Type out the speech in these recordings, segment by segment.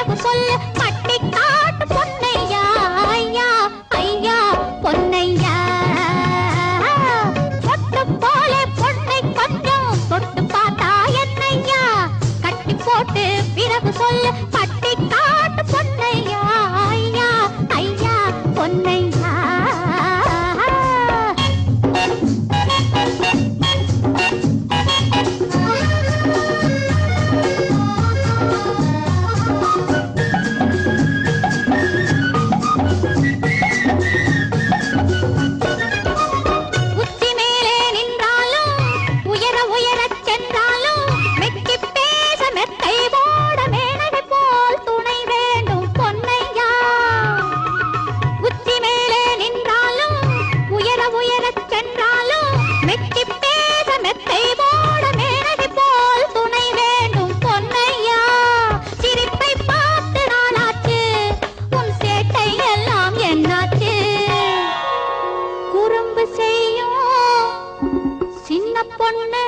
பிறகு சொல்லு பட்டி காட்டு பொன்னையா ஐயா ஐயா பொன்னையா பொட்டு போல பொன்னை கொஞ்சம் தொட்டு பார்த்தா என்னையா கட்டி போட்டு பிறகு சொல்லு பட்டி காட்டு பொன்னையா ஐயா ஐயா பொன்னையா பொண்ணு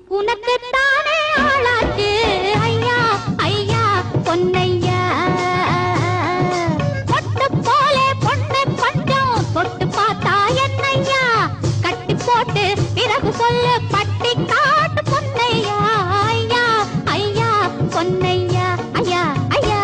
உனக்கு தானே ஆளாச்சு ஐயா ஐயா பொன்னையா பொட்டு போல பொண்ணு கொஞ்சம் தொட்டு பார்த்தா என்னையா கட்டி போட்டு பிறகு சொல்லு பட்டி காட்டு பொன்னையா ஐயா ஐயா பொன்னையா ஐயா ஐயா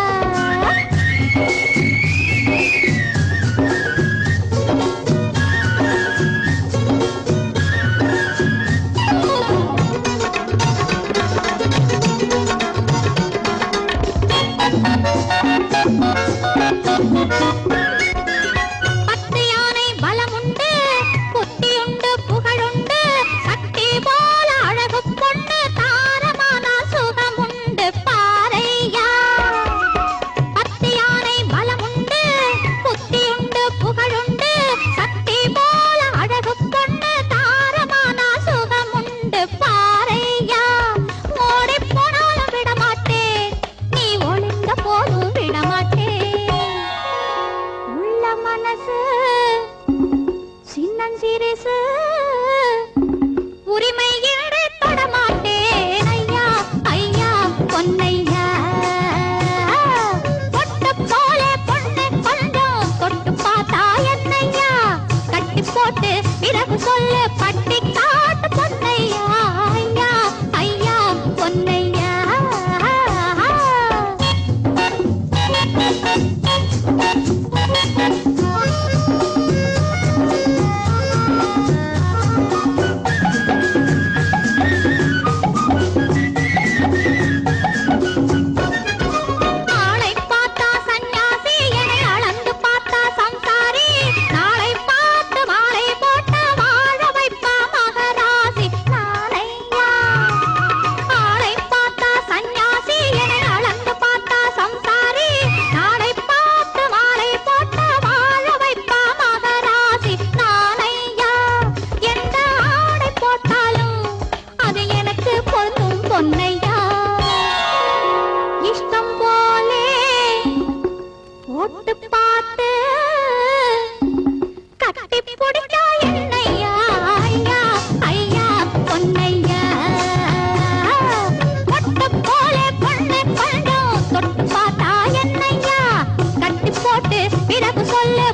பத்து யானை பலமுண்டு புத்தியுண்டு புகழுண்டு சக்தி போல அழகு பொண்ணு தாரமான சுகமுண்டு பாரையா பத்து யானை பலமுண்டு புத்தியுண்டு புகழுண்டு சக்தி போல அழகு பொண்ணு தாரமான சுகமுண்டு பாரையா ஓடி போனாலும் விடமாட்டேன் நீ ஒளிந்த போதும் விடமாட்டேன் மனசு சின்னஞ்சிரிசு உரிமை ஏறே தொடமாட்டேன் ஐயா ஐயா பொன்னையா பொட்டு போல பொண்ணு கொஞ்சம் தொட்டு பார்த்தா என்னையா கட்டி போட்டு பிறகு சொல்லு பட்டி காட்டு பொன்னையா ஐயா ஐயா பொன்னையா பொன்னையா இஷ்டம் போலே ஓட்டு பார்த்து கட்டி பிடிச்சா என்னையா ஐயா ஐயா பொன்னையா ஒட்டு போலே பொண்ணு கொஞ்சம் தொட்டு பார்த்தா என்னையா கட்டி போட்டு பிறகு சொல்லு